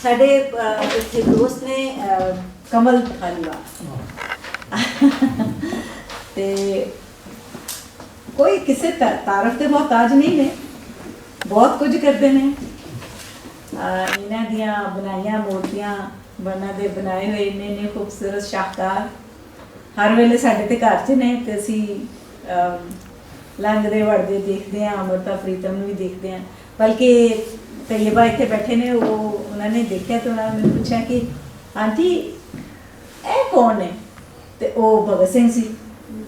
साढ़े इत्थे दोस्त ने कमल धालीवाल ते कोई किसी तारफ के मोहताज नहीं ने, बहुत कुछ करते हैं। इन्हां दियां बनाइयां मूर्तियां बना दे बनाए हुए इन्ने इन्ने खूबसूरत शाहकार हर वेले साडे ते घर च ने ते असीं लंघदे वड़दे देखते हैं, अमृता प्रीतम भी देखते हैं। बल्कि तैयबा इत्थे बैठे ने, वो उन्होंने देखा तो उन्होंने मैंने पूछा कि आंटी ए कौन है, तो वो भगत सिंह सी।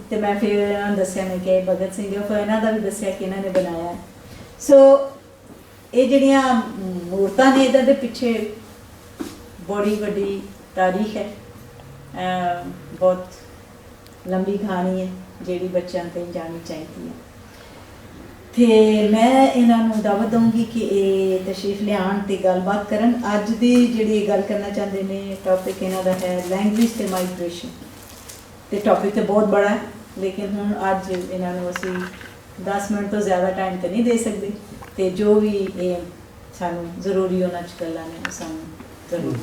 तो मैं फिर उन्होंने दसिया मैं कि भगत सिंह है, फिर इन्हों का भी दसिया कि इन्होंने बनाया है। सो ये जड़ियाँ मूर्तां ने इहदे पिछे बड़ी वड्डी तारीख है, बहुत लंबी कहानी है जिहड़ी बच्चों को जानी चाहिए है। तो मैं इन्हों दावत दूँगी कि ये तशरीफ लियान ते गलबात करन। अज दी जिहड़ी गल करना चाहते हैं टॉपिक इन्हों का है लैंग्वेज ते माइग्रेशन। तो टॉपिक तो बहुत बड़ा है, लेकिन हुण अज इन्हों असी 10 मिनट तो ज़्यादा टाइम तो नहीं दे सकते। तो जो भी ये सानू जरूरी होना गल्लां ने सानू जरूर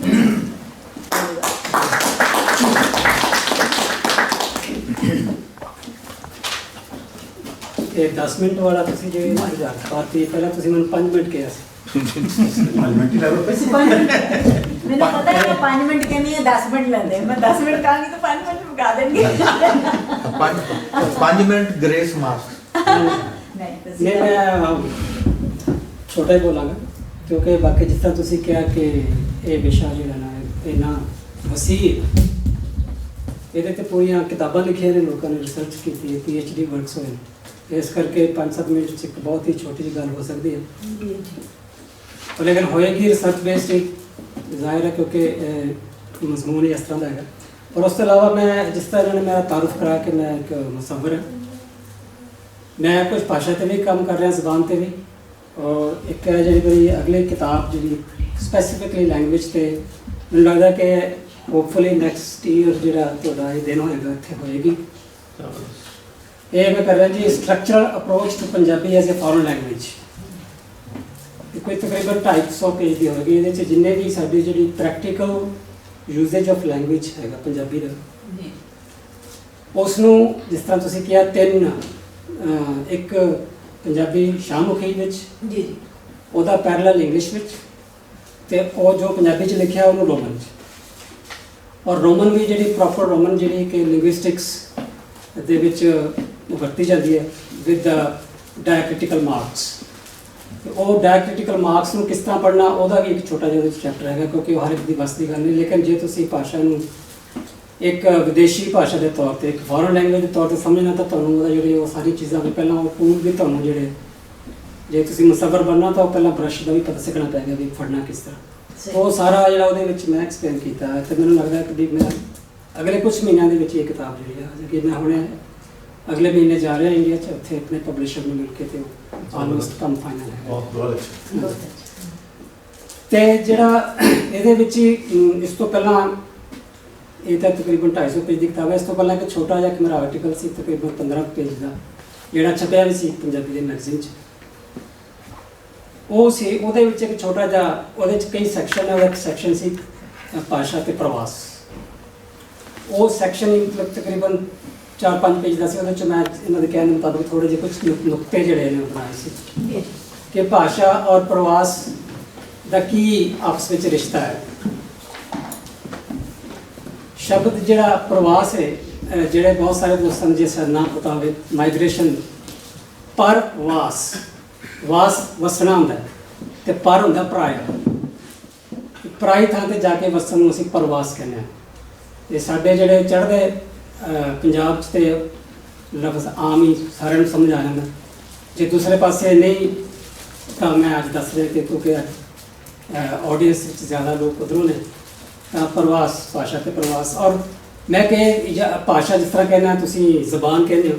ये 10 मिनट वाला तुसी जो बात है, पहले तुसी मैंने 5 मिनट कहा मैंने पता है कि 5 मिनट कहनी है 10 मिनट लेंदे, मैं 10 मिनट कहूँगी तो 5 मिनट मुका देंगे। 5 मिनट ग्रेस मार्क्स नहीं मैं छोटा ही बोलांगा, क्योंकि बाकी जिस तरह तुसी कहा कि ये विशा जो ना इन्ना वसी ये पूरिया किताबां लिखिया ने, लोगों ने रिसर्च की, PhD वर्क्स हुए, इस करके 5-7 मिनट से बहुत ही छोटी जी गल हो सकती है। और लेकिन होएगी रिसर्च बेस्ड ही जाहिर है, क्योंकि मजमून ही इस तरह का है। और उसके अलावा मैं जिस तरह इन्होंने मेरा तारुफ कराया कि मैं एक मुसव्विर हाँ, मैं कुछ भाषा पर भी काम कर रहा, ज़बान पर भी, और एक जी कोई अगली किताब जी स्पैसीफिकली लैंग्वेज से मैंने लगता कि होपफुली नैक्सट ईयर जो ये दिन होएगा इतने होएगी। ये मैं कर रहा जी structural approach to Punjabi as a foreign language. कोई तकरीबन 250 पेज की होगी, ये जिन्हें भी साड़ी जी प्रैक्टिकल यूजेज ऑफ लैंग्वेज है पंजाबी का, उसनों जिस तरह तुसी किया 3 एक पंजाबी शाहमुखी जी ओदा पैरलल इंग्लिश ते और जो पंजाबी च लिखा उन्होंने रोमन और रोमन भी जी प्रॉपर रोमन जी कि लिंग्विस्टिक्स दे विच वरती जाती है विद डायक्रिटिकल मार्क्स। वो डायक्रिटिकल मार्क्स में किस तरह पढ़ना वह भी एक छोटा जिहा चैप्टर है, क्योंकि हर एक की बस की गल नहीं। लेकिन जे तुसी भाषा नूं एक विदेशी भाषा के तौर पर, एक फॉरेन लैंग्वेज के तौर पर समझना, तो तुहानूं जी वो सारी चीज़ां भी पहला वो टूल भी तुहानूं जिहड़े जे तुसी मुसव्विर बनना तो पहला ब्रश का भी पता सीखना पैगा भी फड़ना किस तरह। वो सारा जिहड़ा उहदे विच मैं एक्सप्लेन किया है। तो मैनूं लगदा है कि मैं अगले कुछ महीनों के विच ये किताब जिहड़ी है कि मैं हुणे अगले महीने जा रहा इंडिया च, उत्थे अपने पब्लिशर में मिल के तो ऑलमोस्ट कम फाइनल है। बहुत अच्छा। तो जिहड़ा इहदे विच इस तो पहला ये तो तकरीबन 250 पेज की किताब है। इस तो पहला एक छोटा जिहा मेरा आर्टिकल सी तकरीबन 15 पेज का जिहड़ा छपया भी सी पंजाबी दे मैगजीन च, वो सी उहदे विच एक छोटा जिहा उहदे च कई सैक्शन है। एक सैक्शन सी भाषा ते प्रवास, वो सैक्शन ही मतलब तकरीबन 4-5 पेज का सी। उहदे च मैं इन्हां दे कहने मुताबिक थोड़े जे कुछ नुक्ते जिहड़े ने बनाए सी कि भाषा और प्रवास दा की आपस में रिश्ता है। शब्द जिहड़ा प्रवास है, जिहड़े बहुत सारे दोस्तों ने जिस नाम पता हो माइग्रेशन, परवास, वास वसना होंदा ते पर होंदा पराया, पराई थां ते जाके वसन नूं असीं परवास कहने हैं। ते साडे जिहड़े चढ़दे पंजाब च ते लफ्ज़ आम ही सारिਆਂ ਨੂੰ समझ आ जांदा। जे दूसरे पासे नहीं तो मैं अज दस रहा कि क्योंकि ऑडियंस ज़्यादा लोग उधरों ने प्रवास भाषा के प्रवास। और मैं कह भाषा जिस तरह कहना तुसी जबान कहने हो,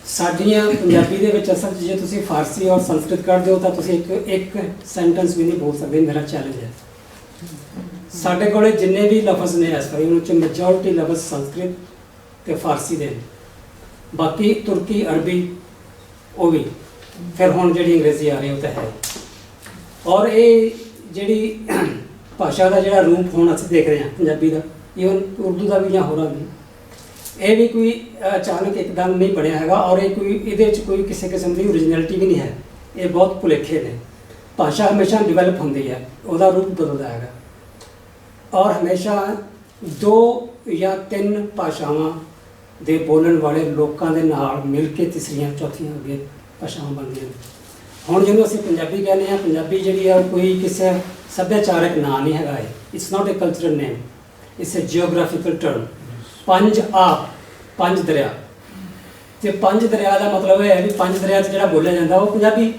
साडियां पंजाबी दे विच असल जे तुसी फारसी और संस्कृत कर दो तो तुसी एक सेंटेंस भी नहीं बोल सकते। मेरा चैलेंज है साडे कोले जिन्ने भी लफ्ज़ ने इस बार उन्होंने मेजोरिटी लफ्ज़ संस्कृत ते फारसी दे, बाकी तुर्की अरबी वो भी, फिर हुण जिहड़ी अंग्रेजी आ रही वो तो है। और ये जिहड़ी ਭਾਸ਼ਾ ਦਾ ਜਿਹੜਾ ਰੂਪ ਹੁਣ ਅਸੀਂ ਦੇਖ ਰਹੇ ਹਾਂ ਪੰਜਾਬੀ ਦਾ, ਈਵਨ ਉਰਦੂ ਦਾ ਵੀ ਜਾਂ ਹੋਰਾਂ ਵੀ, ਇਹ ਵੀ ਕੋਈ ਅਚਾਨਕ ਇੱਕਦਮ ਨਹੀਂ ਬਣਿਆ ਹੈਗਾ, ਔਰ ਇਹ ਕੋਈ ਇਹਦੇ ਵਿੱਚ ਕੋਈ ਕਿਸੇ ਕਿਸਮ ਦੀ ਓਰੀਜਨੈਲਿਟੀ ਵੀ ਨਹੀਂ ਹੈ। ਇਹ ਬਹੁਤ ਭੁਲੇਖੇ ਨੇ। ਭਾਸ਼ਾ ਹਮੇਸ਼ਾ ਡਿਵੈਲਪ ਹੁੰਦੀ ਹੈ, ਉਹਦਾ ਰੂਪ ਬਦਲਦਾ ਹੈਗਾ, ਔਰ ਹਮੇਸ਼ਾ 2 ਜਾਂ 3 ਭਾਸ਼ਾਵਾਂ ਦੇ ਬੋਲਣ ਵਾਲੇ ਲੋਕਾਂ ਦੇ ਨਾਲ ਮਿਲ ਕੇ ਤੀਸਰੀਆਂ ਚੌਥੀਆਂ ਅੱਗੇ ਭਾਸ਼ਾਵਾਂ ਬਣਦੀਆਂ ਨੇ। ਹੁਣ ਜਿਹਨੂੰ ਅਸੀਂ ਪੰਜਾਬੀ ਕਹਿੰਦੇ ਹਾਂ, ਪੰਜਾਬੀ ਜਿਹੜੀ ਆ ਕੋਈ ਕਿਸੇ ਸੱਭਿਆਚਾਰਕ ਨਾਂ ਨਹੀਂ ਹੈਗਾ, it's not a cultural name, it's a geographical term. 5 ਆਬ, 5 ਦਰਿਆ, ਤੇ 5 ਦਰਿਆ ਦਾ ਮਤਲਬ ਇਹ ਹੈ ਵੀ 5 ਦਰਿਆ 'ਚ ਜਿਹੜਾ ਬੋਲਿਆ ਜਾਂਦਾ ਉਹ ਪੰਜਾਬੀ,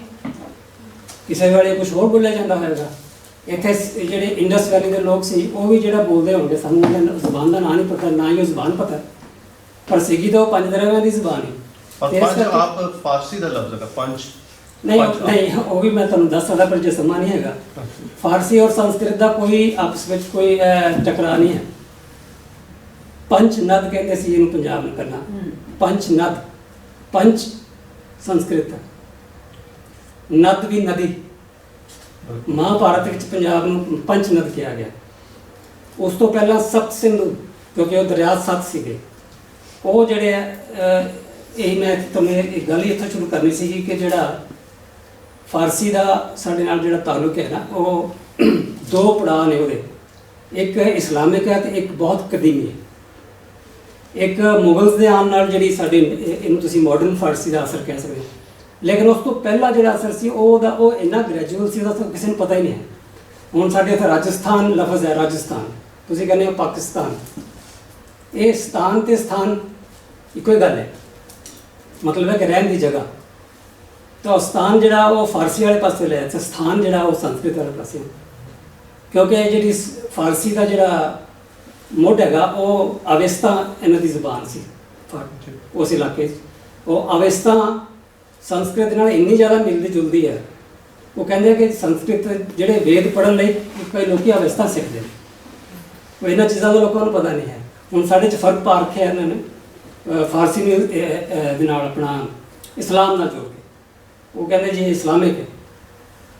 ਕਿਸੇ ਵੇਲੇ ਕੁਝ ਹੋਰ ਬੋਲਿਆ ਜਾਂਦਾ ਹੋਵੇਗਾ। ਇੱਥੇ ਜਿਹੜੇ ਇੰਡਸ ਵੈਲੀ ਦੇ ਲੋਕ ਸੀ ਉਹ ਵੀ ਜਿਹੜਾ ਬੋਲਦੇ ਹੋਣਗੇ, ਸਾਨੂੰ ਉਹਨਾਂ ਜ਼ੁਬਾਨ ਦਾ ਨਾਂ ਨਹੀਂ ਪਤਾ, ਨਾ ਹੀ ਉਹ ਜ਼ੁਬਾਨ ਪਤਾ, ਪਰ ਸੀਗੀ ਤਾਂ ਉਹ 5 ਦਰਿਆਵਾਂ ਦੀ ਜ਼ੁਬਾਨ ਹੀ। और पंच आप फारसी का लफ्ज है पंच ਨਹੀਂ ਉਹ ਵੀ ਮੈਂ ਤੁਹਾਨੂੰ ਦੱਸ ਸਕਦਾ, ਪਰ ਜੇ ਸਮਾਂ ਨਹੀਂ ਹੈਗਾ। ਫਾਰਸੀ ਔਰ ਸੰਸਕ੍ਰਿਤ ਦਾ ਕੋਈ ਆਪਸ ਵਿੱਚ ਕੋਈ ਟਕਰਾਅ ਨਹੀਂ ਹੈ। ਪੰਚ ਨਦ ਕਹਿੰਦੇ ਸੀ ਇਹਨੂੰ ਪੰਜਾਬ ਨੂੰ ਕਰਨਾ, ਪੰਚ ਨਦ, ਪੰਚ ਸੰਸਕ੍ਰਿਤ, ਨਦ ਵੀ ਨਦੀ। ਮਹਾਭਾਰਤ ਵਿੱਚ ਪੰਜਾਬ ਨੂੰ ਪੰਚ ਨਦ ਕਿਹਾ ਗਿਆ। ਉਸ ਤੋਂ ਪਹਿਲਾਂ ਸਪਤ ਸਿੰਧੂ, ਕਿਉਂਕਿ ਉਹ ਦਰਿਆ 7 ਸੀਗੇ। ਉਹ ਜਿਹੜੇ ਇਹ ਮੈਂ ਤੁਹਾਨੂੰ ਇਹ ਗੱਲ ਹੀ ਇੱਥੋਂ ਸ਼ੁਰੂ ਕਰਨੀ ਸੀ ਕਿ ਜਿਹੜਾ ਫਾਰਸੀ ਦਾ ਸਾਡੇ ਨਾਲ ਜਿਹੜਾ ਤਾਲੁਕ ਹੈ ਨਾ, ਉਹ 2 ਪੜਾਅ ਨੇ ਉਹਦੇ, ਇੱਕ ਇਸਲਾਮਿਕ ਹੈ ਤੇ ਇੱਕ ਬਹੁਤ ਕਦੀਮੀ ਹੈ। ਇੱਕ ਮੁਗਲਸ ਦੇ ਆਉਣ ਨਾਲ ਜਿਹੜੀ ਸਾਡੀ ਇਹਨੂੰ ਤੁਸੀਂ ਮਾਡਰਨ ਫਾਰਸੀ ਦਾ ਅਸਰ ਕਹਿ ਸਕਦੇ ਹੋ, ਲੇਕਿਨ ਉਸ ਤੋਂ ਪਹਿਲਾਂ ਜਿਹੜਾ ਅਸਰ ਸੀ ਉਹ ਇੰਨਾ ਗ੍ਰੈਜੂਅਲ ਸੀ, ਉਹਦਾ ਕਿਸੇ ਨੂੰ ਪਤਾ ਹੀ ਨਹੀਂ ਹੈ। ਹੁਣ ਸਾਡੇ ਇੱਥੇ ਰਾਜਸਥਾਨ ਲਫ਼ਜ਼ ਹੈ, ਰਾਜਸਥਾਨ, ਤੁਸੀਂ ਕਹਿੰਦੇ ਹੋ ਪਾਕਿਸਤਾਨ, ਇਹ ਸਥਾਨ ਤੇ ਸਥਾਨ ਇੱਕੋ ਹੀ ਗੱਲ ਹੈ, ਮਤਲਬ ਹੈ ਕਿ ਰਹਿਣ ਦੀ ਜਗ੍ਹਾ। ਤਾਂ ਸਥਾਨ ਜਿਹੜਾ ਉਹ ਫਾਰਸੀ ਵਾਲੇ ਪਾਸੇ ਲੈ ਤੇ ਸਥਾਨ ਜਿਹੜਾ ਉਹ ਸੰਸਕ੍ਰਿਤ ਵਾਲੇ ਪਾਸੇ, ਕਿਉਂਕਿ ਇਹ ਜਿਹੜੀ ਫਾਰਸੀ ਦਾ ਜਿਹੜਾ ਮੁੱਢ ਹੈਗਾ ਉਹ ਅਵਸਥਾ ਇਹਨਾਂ ਦੀ ਜ਼ੁਬਾਨ ਸੀ ਉਸ ਇਲਾਕੇ 'ਚ। ਉਹ ਅਵਸਥਾ ਸੰਸਕ੍ਰਿਤ ਨਾਲ ਇੰਨੀ ਜ਼ਿਆਦਾ ਮਿਲਦੀ ਜੁਲਦੀ ਹੈ, ਉਹ ਕਹਿੰਦੇ ਕਿ ਸੰਸਕ੍ਰਿਤ ਜਿਹੜੇ ਵੇਦ ਪੜ੍ਹਨ ਲਈ ਕਈ ਲੋਕੀ ਅਵਸਥਾ ਸਿੱਖਦੇ ਨੇ, ਉਹ ਇਹਨਾਂ ਚੀਜ਼ਾਂ ਦਾ ਲੋਕਾਂ ਨੂੰ ਪਤਾ ਨਹੀਂ ਹੈ। ਹੁਣ ਸਾਡੇ 'ਚ ਫਰਕ ਪਾ ਰੱਖਿਆ ਇਹਨਾਂ ਨੇ ਫਾਰਸੀ ਨੂੰ ਦੇ ਨਾਲ ਆਪਣਾ ਇਸਲਾਮ ਨਾਲ ਜੋੜ ਕੇ। ਉਹ ਕਹਿੰਦੇ ਜੀ ਇਸਲਾਮਿਕ ਹੈ।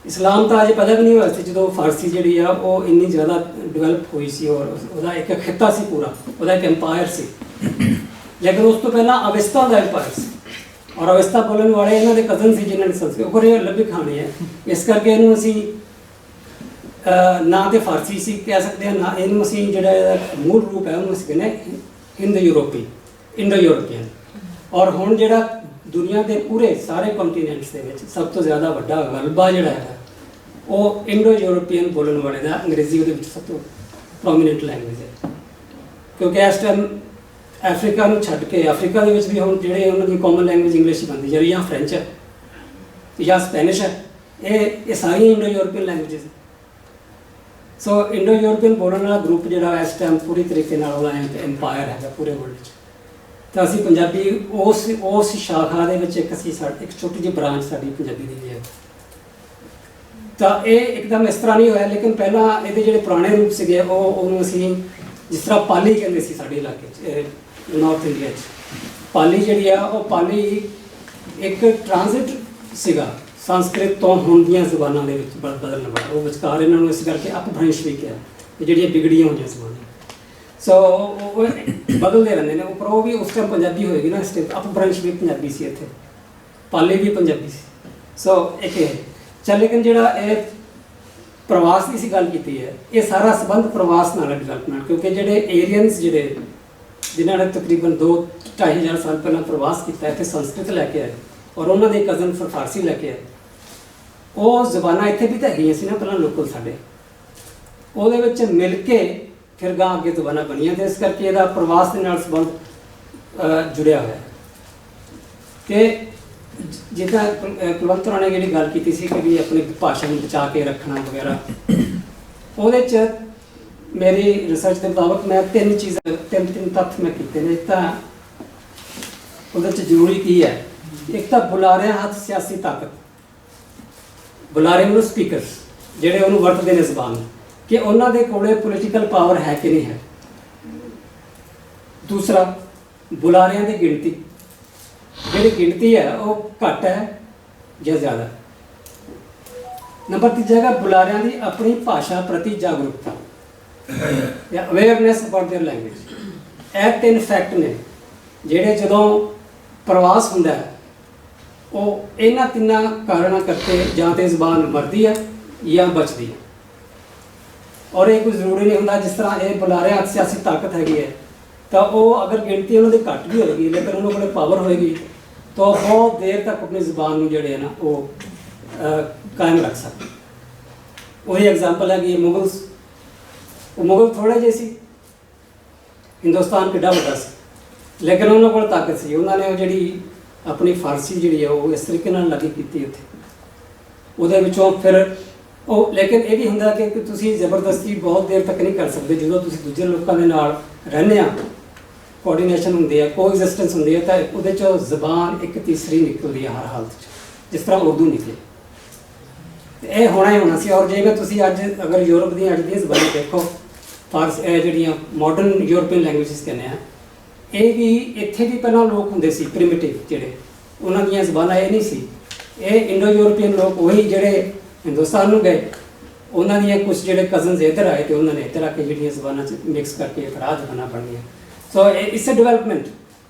ਇਸਲਾਮ ਤਾਂ ਅਜੇ ਪੈਦਾ ਵੀ ਨਹੀਂ ਹੋਇਆ ਸੀ ਜਦੋਂ ਫਾਰਸੀ ਜਿਹੜੀ ਆ ਉਹ ਇੰਨੀ ਜ਼ਿਆਦਾ ਡਿਵੈਲਪ ਹੋਈ ਸੀ, ਔਰ ਉਹਦਾ ਇੱਕ ਖਿੱਤਾ ਸੀ ਪੂਰਾ, ਉਹਦਾ ਇੱਕ ਐਮਪਾਇਰ ਸੀ। ਲੇਕਿਨ ਉਸ ਤੋਂ ਪਹਿਲਾਂ ਅਵਸਥਾ ਦਾ ਐਮਪਾਇਰ ਸੀ, ਔਰ ਅਵਸਥਾ ਬੋਲਣ ਵਾਲੇ ਇਹਨਾਂ ਦੇ ਕਜ਼ਨ ਸੀ ਜਿਨ੍ਹਾਂ ਨੇ ਸੰਸਕ੍ਰਿਤ ਉਹ ਕੋਰੇ ਲੱਭੀ ਖਾਣੀ ਹੈ। ਇਸ ਕਰਕੇ ਇਹਨੂੰ ਅਸੀਂ ਨਾ ਤੇ ਫਾਰਸੀ ਸੀ ਕਹਿ ਸਕਦੇ ਹਾਂ, ਨਾ ਇਹਨੂੰ ਅਸੀਂ ਜਿਹੜਾ ਇਹਦਾ ਮੂਲ ਰੂਪ ਹੈ ਉਹਨੂੰ ਅਸੀਂ ਕਹਿੰਦੇ ਹਿੰਦ ਯੂਰੋਪੀ, ਇੰਡੋ ਯੂਰੋਪੀਅਨ। ਔਰ ਹੁਣ ਜਿਹੜਾ ਦੁਨੀਆ ਦੇ ਪੂਰੇ ਸਾਰੇ ਕੰਟੀਨੈਂਟਸ ਦੇ ਵਿੱਚ ਸਭ ਤੋਂ ਜ਼ਿਆਦਾ ਵੱਡਾ ਗਲਬਾ ਜਿਹੜਾ ਹੈਗਾ ਉਹ ਇੰਡੋ ਯੂਰੋਪੀਅਨ ਬੋਲਣ ਵਾਲੇ ਦਾ, ਅੰਗਰੇਜ਼ੀ ਉਹਦੇ ਵਿੱਚ ਸਭ ਤੋਂ ਪ੍ਰੋਮੀਨੈਂਟ ਲੈਂਗੁਏਜ ਹੈ। ਕਿਉਂਕਿ ਇਸ ਟਾਈਮ ਅਫਰੀਕਾ ਨੂੰ ਛੱਡ ਕੇ, ਅਫਰੀਕਾ ਦੇ ਵਿੱਚ ਵੀ ਹੁਣ ਜਿਹੜੇ ਉਹਨਾਂ ਦੀ ਕਾਮਨ ਲੈਂਗੁਏਜ ਇੰਗਲਿਸ਼ ਹੀ ਬਣਦੀ ਜਾ ਰਹੀ, ਜਾਂ ਫ੍ਰੈਂਚ ਹੈ ਜਾਂ ਸਪੈਨਿਸ਼ ਹੈ, ਇਹ ਸਾਰੀਆਂ ਇੰਡੋ ਯੂਰੋਪੀਅਨ ਲੈਂਗੁਏਜਸ। ਸੋ ਇੰਡੋ ਯੂਰੋਪੀਅਨ ਬੋਲਣ ਵਾਲਾ ਗਰੁੱਪ ਜਿਹੜਾ ਇਸ ਟਾਈਮ ਪੂਰੀ ਤਰੀਕੇ ਨਾਲ ਉਹਦਾ ਐਮਪਾਇਰ ਹੈਗਾ ਪੂਰੇ ਵਰਲਡ 'ਚ। ਤਾਂ ਅਸੀਂ ਪੰਜਾਬੀ ਉਸ ਸ਼ਾਖਾ ਦੇ ਵਿੱਚ ਇੱਕ ਛੋਟੀ ਜਿਹੀ ਬ੍ਰਾਂਚ ਸਾਡੀ ਪੰਜਾਬੀ ਦੀ ਵੀ ਹੈ। ਤਾਂ ਇਹ ਇੱਕਦਮ ਇਸ ਤਰ੍ਹਾਂ ਨਹੀਂ ਹੋਇਆ, ਲੇਕਿਨ ਪਹਿਲਾਂ ਇਹਦੇ ਜਿਹੜੇ ਪੁਰਾਣੇ ਰੂਪ ਸੀਗੇ ਉਹਨੂੰ ਅਸੀਂ ਜਿਸ ਤਰ੍ਹਾਂ ਪਾਲੀ ਕਹਿੰਦੇ ਸੀ ਸਾਡੇ ਇਲਾਕੇ 'ਚ, ਨਾਰਥ ਇੰਡੀਆ 'ਚ। ਪਾਲੀ ਜਿਹੜੀ ਆ ਉਹ ਪਾਲੀ ਇੱਕ ਟ੍ਰਾਂਜ਼ਿਟ ਸੀਗਾ ਸੰਸਕ੍ਰਿਤ ਤੋਂ ਹੁਣ ਦੀਆਂ ਜ਼ੁਬਾਨਾਂ ਦੇ ਵਿੱਚ ਬਦਲਣ ਵਾਲਾ। ਉਹ ਵਿਚਕਾਰ ਇਹਨਾਂ ਨੂੰ ਇਸ ਕਰਕੇ ਅਪਭ੍ਰੰਸ਼ ਵੀ ਕਿਹਾ, ਜਿਹੜੀਆਂ ਵਿਗੜੀਆਂ ਹੋਈਆਂ ਜ਼ੁਬਾਨਾਂ। ਸੋ ਉਹ ਬਦਲਦੇ ਰਹਿੰਦੇ ਨੇ। ਉੱਪਰ ਉਹ ਵੀ ਉਸ ਟਾਈਮ ਪੰਜਾਬੀ ਹੋਏਗੀ ਨਾ, ਇਸ ਟਾਈਮ ਅਪਭ੍ਰੰਸ਼ ਵੀ ਪੰਜਾਬੀ ਸੀ, ਇੱਥੇ ਪਾਲੀ ਵੀ ਪੰਜਾਬੀ ਸੀ। ਸੋ ਇੱਕ ਇਹ ਚੱਲ, ਲੇਕਿਨ ਜਿਹੜਾ ਇਹ ਪ੍ਰਵਾਸ ਦੀ ਅਸੀਂ ਗੱਲ ਕੀਤੀ ਹੈ, ਇਹ ਸਾਰਾ ਸੰਬੰਧ ਪ੍ਰਵਾਸ ਨਾਲ ਡਿਵੈਲਪਮੈਂਟ, ਕਿਉਂਕਿ ਜਿਹੜੇ ਏਰੀਅਨਸ ਜਿਹੜੇ ਜਿਨ੍ਹਾਂ ਨੇ ਤਕਰੀਬਨ 2-2.5 ਸਾਲ ਪਹਿਲਾਂ ਪ੍ਰਵਾਸ ਕੀਤਾ ਇੱਥੇ ਸੰਸਕ੍ਰਿਤ ਲੈ ਕੇ ਆਏ, ਔਰ ਉਹਨਾਂ ਦੇ ਕਜ਼ਨ ਫਾਰਸੀ ਲੈ ਕੇ ਆਏ। ਉਹ ਜ਼ਬਾਨਾਂ ਇੱਥੇ ਵੀ ਤਾਂ ਹੈਗੀਆਂ ਸੀ ਨਾ ਪਹਿਲਾਂ ਲੋਕਲ ਸਾਡੇ, ਉਹਦੇ ਵਿੱਚ ਮਿਲ ਕੇ ਫਿਰ ਗਾਂ ਅੱਗੇ ਜ਼ਬਾਨਾਂ ਬਣੀਆਂ, ਤੇ ਇਸ ਕਰਕੇ ਇਹਦਾ ਪ੍ਰਵਾਸ ਦੇ ਨਾਲ ਸੰਬੰਧ ਜੁੜਿਆ ਹੋਇਆ। ਕਿ ਜਿੱਦਾਂ ਕੁਲਵੰਤ ਹੋਰਾਂ ਨੇ ਜਿਹੜੀ ਗੱਲ ਕੀਤੀ ਸੀ ਕਿ ਵੀ ਆਪਣੀ ਭਾਸ਼ਾ ਨੂੰ ਬਚਾ ਕੇ ਰੱਖਣਾ ਵਗੈਰਾ, ਉਹਦੇ 'ਚ ਮੇਰੀ ਰਿਸਰਚ ਦੇ ਮੁਤਾਬਕ ਮੈਂ ਤਿੰਨ ਤੱਥ ਮੈਂ ਕੀਤੇ ਨੇ। ਤਾਂ ਉਹਦੇ 'ਚ ਜ਼ਰੂਰੀ ਕੀ ਹੈ, ਇੱਕ ਤਾਂ ਬੁਲਾਰਿਆਂ ਹੱਥ ਸਿਆਸੀ ਤਾਕਤ, ਬੁਲਾਰੇ ਨੂੰ ਸਪੀਕਰਸ ਜਿਹੜੇ ਉਹਨੂੰ ਵਰਤਦੇ ਨੇ ਜ਼ਬਾਨ, ਕਿ ਉਹਨਾਂ ਦੇ ਕੋਲੇ ਪੋਲੀਟੀਕਲ ਪਾਵਰ ਹੈ ਕਿ ਨਹੀਂ ਹੈ। ਦੂਸਰਾ, ਬੁਲਾਰਿਆਂ ਦੀ ਗਿਣਤੀ, ਜਿਹੜੀ ਗਿਣਤੀ ਹੈ ਉਹ ਘੱਟ ਹੈ ਜਾਂ ਜ਼ਿਆਦਾ। ਨੰਬਰ 3 ਹੈਗਾ ਬੁਲਾਰਿਆਂ ਦੀ ਆਪਣੀ ਭਾਸ਼ਾ ਪ੍ਰਤੀ ਜਾਗਰੂਕਤਾ। ਜਾਂ ਅਵੇਅਰਨੈਸ ਅਬਾਊਟ देयर ਲੈਂਗੁਏਜ। ਇਹ ਤਿੰਨ ਫੈਕਟ ਨੇ ਜਿਹੜੇ ਜਦੋਂ ਪ੍ਰਵਾਸ ਹੁੰਦਾ ਹੈ ਉਹ ਇਹਨਾਂ ਤਿੰਨਾਂ ਕਾਰਨਾਂ ਕਰਕੇ ਜਾਂ ਤੇ ਜ਼ਬਾਨ ਮਰਦੀ ਹੈ ਜਾਂ ਬਚਦੀ ਹੈ। ਔਰ ਇਹ ਕੋਈ ਜ਼ਰੂਰੀ ਨਹੀਂ ਹੁੰਦਾ ਜਿਸ ਤਰ੍ਹਾਂ ਇਹ ਬੁਲਾ ਰਿਹਾ ਸਿਆਸੀ ਤਾਕਤ ਹੈਗੀ ਹੈ ਤਾਂ ਉਹ ਅਗਰ ਗਿਣਤੀ ਉਹਨਾਂ ਦੀ ਘੱਟ ਵੀ ਹੋਏਗੀ ਲੇਕਿਨ ਉਹਨਾਂ ਕੋਲ ਪਾਵਰ ਹੋਏਗੀ ਤਾਂ ਉਹ ਬਹੁਤ ਦੇਰ ਤੱਕ ਆਪਣੀ ਜ਼ਬਾਨ ਨੂੰ ਜਿਹੜੇ ਹੈ ਨਾ ਉਹ ਕਾਇਮ ਰੱਖ ਸਕਦੇ। ਉਹੀ ਐਗਜ਼ਾਮਪਲ ਹੈ ਕਿ ਮੁਗਲਸ, ਉਹ ਮੁਗਲ ਥੋੜ੍ਹੇ ਜਿਹੇ ਸੀ, ਹਿੰਦੁਸਤਾਨ ਕਿੱਡਾ ਵੱਡਾ ਸੀ ਲੇਕਿਨ ਉਹਨਾਂ ਕੋਲ ਤਾਕਤ ਸੀ। ਉਹਨਾਂ ਨੇ ਉਹ ਜਿਹੜੀ ਆਪਣੀ ਫਾਰਸੀ ਜਿਹੜੀ ਹੈ ਉਹ ਇਸ ਤਰੀਕੇ ਨਾਲ ਲਾਗੂ ਕੀਤੀ ਉੱਥੇ, ਉਹਦੇ ਵਿੱਚੋਂ ਫਿਰ ਉਹ ਲੇਕਿਨ ਇਹ ਵੀ ਹੁੰਦਾ ਕਿ ਤੁਸੀਂ ਜ਼ਬਰਦਸਤੀ ਬਹੁਤ ਦੇਰ ਤੱਕ ਨਹੀਂ ਕਰ ਸਕਦੇ। ਜਦੋਂ ਤੁਸੀਂ ਦੂਜੇ ਲੋਕਾਂ ਦੇ ਨਾਲ ਰਹਿੰਦੇ ਆ, ਕੋਆਰਡੀਨੇਸ਼ਨ ਹੁੰਦੀ ਹੈ, ਕੋਐਗਜ਼ਿਸਟੈਂਸ ਹੁੰਦੀ ਹੈ ਤਾਂ ਉਹਦੇ 'ਚੋਂ ਜ਼ਬਾਨ ਇੱਕ ਤੀਸਰੀ ਨਿਕਲਦੀ ਹੈ ਹਰ ਹਾਲਤ 'ਚ, ਜਿਸ ਤਰ੍ਹਾਂ ਉਰਦੂ ਨਿਕਲੇ। ਇਹ ਹੋਣਾ ਹੀ ਹੋਣਾ ਸੀ। ਔਰ ਜਿਵੇਂ ਤੁਸੀਂ ਅੱਜ ਅਗਰ ਯੂਰਪ ਦੀਆਂ ਅੱਜ ਦੀਆਂ ਜ਼ਬਾਨਾਂ ਦੇਖੋ, ਫਾਰਸ ਇਹ ਜਿਹੜੀਆਂ ਮਾਡਰਨ ਯੂਰਪੀਅਨ ਲੈਂਗੁਏਜਸ ਕਹਿੰਦੇ ਆ, ਇਹ ਵੀ ਇੱਥੇ ਵੀ ਪਹਿਲਾਂ ਲੋਕ ਹੁੰਦੇ ਸੀ ਪ੍ਰਿਮਿਟਿਵ ਜਿਹੜੇ, ਉਹਨਾਂ ਦੀਆਂ ਜ਼ਬਾਨਾਂ ਇਹ ਨਹੀਂ ਸੀ। ਇਹ ਇੰਡੋ ਯੂਰਪੀਅਨ ਲੋਕ ਉਹੀ ਜਿਹੜੇ ਹਿੰਦੁਸਤਾਨ ਨੂੰ ਗਏ, ਉਹਨਾਂ ਦੀਆਂ ਕੁਝ ਜਿਹੜੇ ਕਜ਼ਨਸ ਇੱਧਰ ਆਏ ਤੇ ਉਹਨਾਂ ਨੇ ਇੱਧਰ ਆ ਕੇ ਜਿਹੜੀਆਂ ਜ਼ਬਾਨਾਂ 'ਚ ਮਿਕਸ ਕਰਕੇ ਇੱਕ ਰਾਹ ਜ਼ਬਾਨਾਂ ਬਣ ਗਈਆਂ। ਸੋ ਇਸ ਡਿਵੈਲਪਮੈਂਟ